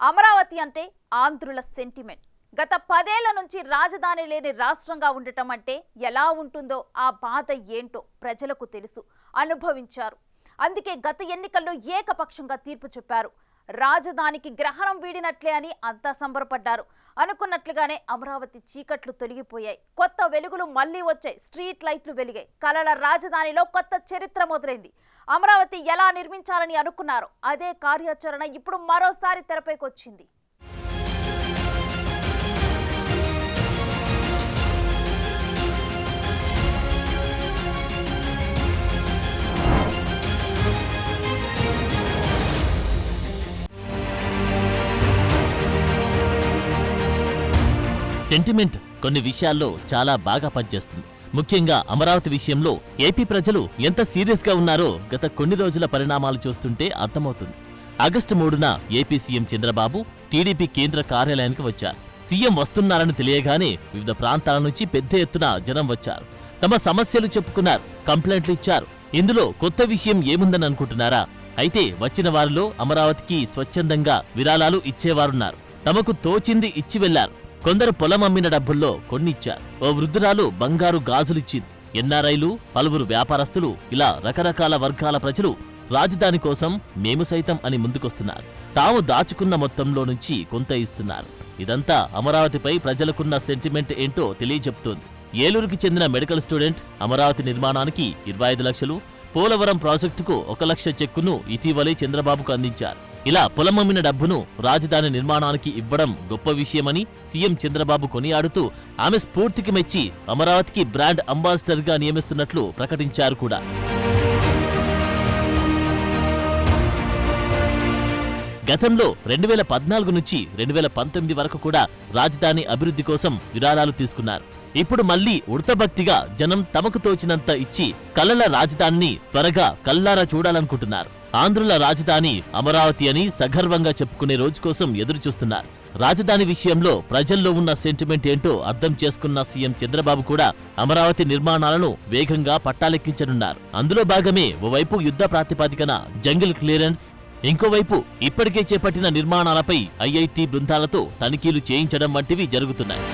అమరావతి అంటే ఆంధ్రుల సెంటిమెంట్. గత 10 ఏళ్ల నుంచి రాజధాని లేని రాష్ట్రంగా ఉండటం అంటే ఎలా ఉంటుందో ఆ బాధ ఏంటో ప్రజలకు తెలుసు, అనుభవించారు. అందుకే గత ఎన్నికల్లో ఏకపక్షంగా తీర్పు చెప్పారు. రాజధానికి గ్రహణం వీడినట్లే అని అంతా సంబరపడ్డారు. అనుకున్నట్లుగానే అమరావతి చీకట్లు తొలగిపోయాయి. కొత్త వెలుగులు మళ్లీ వచ్చాయి. స్ట్రీట్ లైట్లు వెలిగాయి. కలల రాజధానిలో కొత్త చరిత్ర మొదలైంది. అమరావతి ఎలా నిర్మించాలని అనుకున్నారో అదే కార్యాచరణ ఇప్పుడు మరోసారి తెరపైకి వచ్చింది. సెంటిమెంట్ కొన్ని విషయాల్లో చాలా బాగా పనిచేస్తుంది. ముఖ్యంగా అమరావతి విషయంలో ఏపీ ప్రజలు ఎంత సీరియస్ గా ఉన్నారో గత కొన్ని రోజుల పరిణామాలు చూస్తుంటే అర్థమవుతుంది. ఆగస్టు 3న ఏపీ సీఎం చంద్రబాబు టీడీపీ కేంద్ర కార్యాలయానికి వచ్చారు. సీఎం వస్తున్నారని తెలియగానే వివిధ ప్రాంతాల నుంచి పెద్ద ఎత్తున జనం వచ్చారు. తమ సమస్యలు చెప్పుకున్నారు, కంప్లైంట్లు ఇచ్చారు. ఇందులో కొత్త విషయం ఏముందని అనుకుంటున్నారా? అయితే వచ్చిన వారిలో అమరావతికి స్వచ్ఛందంగా విరాళాలు ఇచ్చేవారున్నారు. తమకు తోచింది ఇచ్చి వెళ్లారు. కొందరు పొలం అమ్మిన డబ్బుల్లో కొన్నిచ్చారు. ఓ వృద్ధురాలు బంగారు గాజులిచ్చింది. ఎన్ఆర్ఐలు, పలువురు వ్యాపారస్తులు, ఇలా రకరకాల వర్గాల ప్రజలు రాజధాని కోసం మేము సైతం అని ముందుకొస్తున్నారు. తాము దాచుకున్న మొత్తంలో నుంచి కొంత ఇస్తున్నారు. ఇదంతా అమరావతిపై ప్రజలకున్న సెంటిమెంట్ ఏంటో తెలియజెప్తోంది. ఏలూరుకి చెందిన మెడికల్ స్టూడెంట్ అమరావతి నిర్మాణానికి 25 లక్షలు, పోలవరం ప్రాజెక్టుకు 1 లక్ష చెక్కును ఇటీవలే చంద్రబాబుకు అందించారు. ఇలా పొలమమ్మిన డబ్బును రాజధాని నిర్మాణానికి ఇవ్వడం గొప్ప విషయమని సీఎం చంద్రబాబు కొనియాడుతూ ఆమె స్ఫూర్తికి మెచ్చి అమరావతికి బ్రాండ్ అంబాసిడర్ గా నియమిస్తున్నట్లు ప్రకటించారు కూడా. గతంలో 2014 నుంచి 2019 వరకు కూడా రాజధాని అభివృద్ధి కోసం విరాళాలు తీసుకున్నారు. ఇప్పుడు మళ్లీ ఉడతభక్తిగా జనం తమకు తోచినంత ఇచ్చి కలల రాజధానిని త్వరగా కల్లారా చూడాలనుకుంటున్నారు. ఆంధ్రుల రాజధాని అమరావతి అని సగర్వంగా చెప్పుకునే రోజు కోసం ఎదురుచూస్తున్నారు. రాజధాని విషయంలో ప్రజల్లో ఉన్న సెంటిమెంట్ ఏంటో అర్థం చేసుకున్న సీఎం చంద్రబాబు కూడా అమరావతి నిర్మాణాలను వేగంగా పట్టాలెక్కించనున్నారు. అందులో భాగమే ఓవైపు యుద్ధ ప్రాతిపదికన జంగిల్ క్లియరెన్స్, ఇంకోవైపు ఇప్పటికే చేపట్టిన నిర్మాణాలపై ఐఐటీ బృందాలతో తనిఖీలు చేయించడం వంటివి జరుగుతున్నాయి.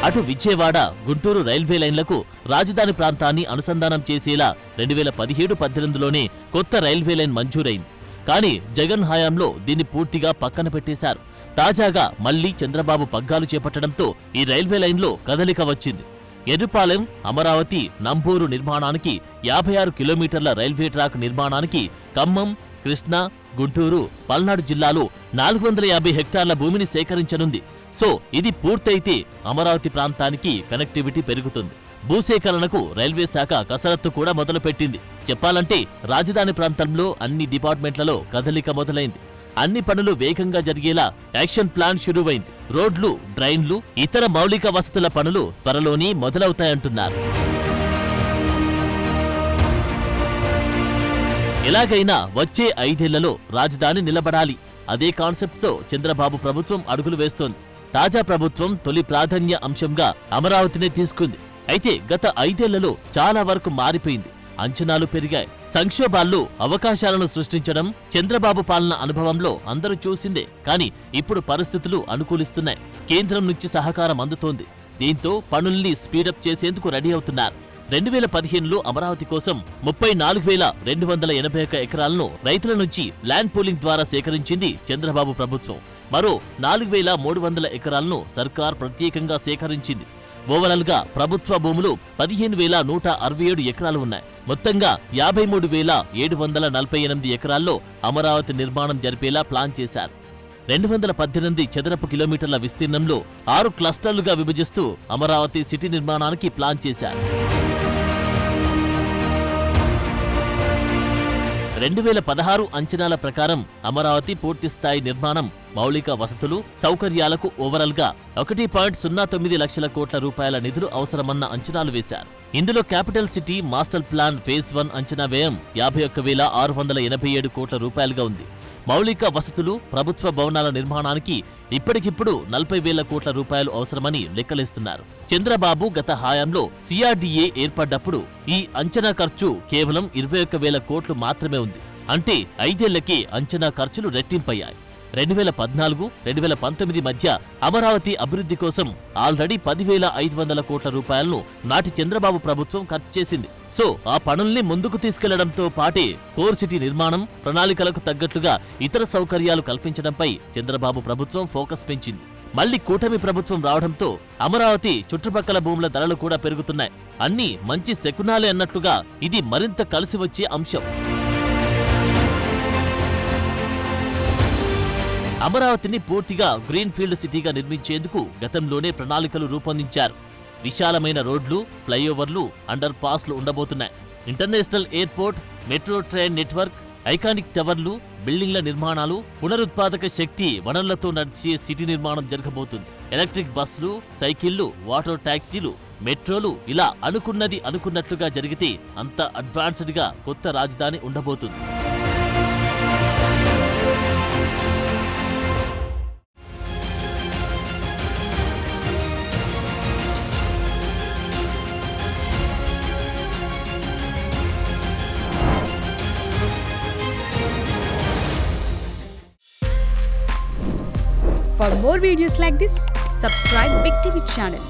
అటు విజయవాడ, గుంటూరు రైల్వే లైన్లకు రాజధాని ప్రాంతాన్ని అనుసంధానం చేసేలా 2017-18లోనే కొత్త రైల్వే లైన్ మంజూరైంది. కానీ జగన్ హయాంలో దీన్ని పూర్తిగా పక్కన పెట్టేశారు. తాజాగా మళ్లీ చంద్రబాబు పగ్గాలు చేపట్టడంతో ఈ రైల్వే లైన్లో కదలిక వచ్చింది. ఎర్రుపాలెం, అమరావతి, నంబూరు నిర్మాణానికి 56 కిలోమీటర్ల రైల్వే ట్రాక్ నిర్మాణానికి ఖమ్మం, కృష్ణా, గుంటూరు, పల్నాడు జిల్లాలో 450 హెక్టార్ల భూమిని సేకరించనుంది. సో ఇది పూర్తయితే అమరావతి ప్రాంతానికి కనెక్టివిటీ పెరుగుతుంది. భూసేకరణకు రైల్వే శాఖ కసరత్తు కూడా మొదలుపెట్టింది. చెప్పాలంటే రాజధాని ప్రాంతంలో అన్ని డిపార్ట్మెంట్లలో కదలిక మొదలైంది. అన్ని పనులు వేగంగా జరిగేలా యాక్షన్ ప్లాన్ షురువైంది. రోడ్లు, డ్రైన్లు, ఇతర మౌలిక వసతుల పనులు త్వరలోనే మొదలవుతాయంటున్నారు. ఎలాగైనా వచ్చే 5 ఏళ్లలో రాజధాని నిలబడాలి. అదే కాన్సెప్ట్తో చంద్రబాబు ప్రభుత్వం అడుగులు వేస్తోంది. తాజా ప్రభుత్వం తొలి ప్రాధాన్య అంశంగా అమరావతినే తీసుకుంది. అయితే గత 5 ఏళ్లలో చాలా వరకు మారిపోయింది. అంచనాలు పెరిగాయి. సంక్షోభాల్లో అవకాశాలను సృష్టించడం చంద్రబాబు పాలన అనుభవంలో అందరూ చూసిందే. కానీ ఇప్పుడు పరిస్థితులు అనుకూలిస్తున్నాయి. కేంద్రం నుంచి సహకారం అందుతోంది. దీంతో పనుల్ని స్పీడప్ చేసేందుకు రెడీ అవుతున్నారు. 2015లో అమరావతి కోసం 34,281 ఎకరాలను రైతుల నుంచి ల్యాండ్ పూలింగ్ ద్వారా సేకరించింది చంద్రబాబు ప్రభుత్వం. మరో 4,300 ఎకరాలను సర్కార్ ప్రత్యేకంగా సేకరించింది. ఓవరాల్ గా ప్రభుత్వ భూములు 15,167 ఎకరాలు ఉన్నాయి. మొత్తంగా 53,748 ఎకరాల్లో అమరావతి నిర్మాణం జరిపేలా ప్లాన్ చేశారు. 218 చదరపు కిలోమీటర్ల విస్తీర్ణంలో 6 క్లస్టర్లుగా విభజిస్తూ అమరావతి సిటీ నిర్మాణానికి ప్లాన్ చేశారు. 2016 అంచనాల ప్రకారం అమరావతి పూర్తిస్థాయి నిర్మాణం, మౌలిక వసతులు, సౌకర్యాలకు ఓవరాల్ గా 1.09 లక్షల కోట్ల రూపాయల నిధులు అవసరమన్న అంచనాలు వేశారు. ఇందులో capital city master plan phase 1 అంచనా వ్యయం 51,687 కోట్ల రూపాయలుగా ఉంది. మౌలిక వసతులు, ప్రభుత్వ భవనాల నిర్మాణానికి ఇప్పటికిప్పుడు 40,000 కోట్ల రూపాయలు అవసరమని లెక్కలేస్తున్నారు. చంద్రబాబు గత హయాంలో సిఆర్డీఏ ఏర్పడ్డప్పుడు ఈ అంచనా ఖర్చు కేవలం 21,000 కోట్లు మాత్రమే ఉంది. అంటే 5 ఏళ్లకి అంచనా ఖర్చులు రెట్టింపయ్యాయి. 2014, 2019 మధ్య అమరావతి అభివృద్ధి కోసం ఆల్రెడీ 10,500 కోట్ల రూపాయలను నాటి చంద్రబాబు ప్రభుత్వం ఖర్చు చేసింది. సో ఆ పనుల్ని ముందుకు తీసుకెళ్లడంతో పాటే కోర్ సిటీ నిర్మాణం, ప్రణాళికలకు తగ్గట్లుగా ఇతర సౌకర్యాలు కల్పించడంపై చంద్రబాబు ప్రభుత్వం ఫోకస్ పెంచింది. మళ్లీ కూటమి ప్రభుత్వం రావడంతో అమరావతి చుట్టుపక్కల భూముల ధరలు కూడా పెరుగుతున్నాయి. అన్నీ మంచి శకునాలే అన్నట్లుగా ఇది మరింత కలిసి వచ్చే అంశం. అమరావతిని పూర్తిగా గ్రీన్ ఫీల్డ్ సిటీగా నిర్మించేందుకు గతంలోనే ప్రణాళికలు రూపొందించారు. విశాలమైన రోడ్లు, ఫ్లైఓవర్లు, అండర్ పాస్లు ఉండబోతున్నాయి. International airport, metro train network, iconic టవర్లు, బిల్డింగ్ల నిర్మాణాలు, పునరుత్పాదక శక్తి వనరులతో నడిచే సిటీ నిర్మాణం జరగబోతుంది. ఎలక్ట్రిక్ బస్సులు, సైకిళ్లు, వాటర్ టాక్సీలు, మెట్రోలు ఇలా అనుకున్నది అనుకున్నట్లుగా జరిగితే అంత అడ్వాన్స్డ్ గా కొత్త రాజధాని ఉండబోతుంది. For more videos like this, subscribe Big TV channel.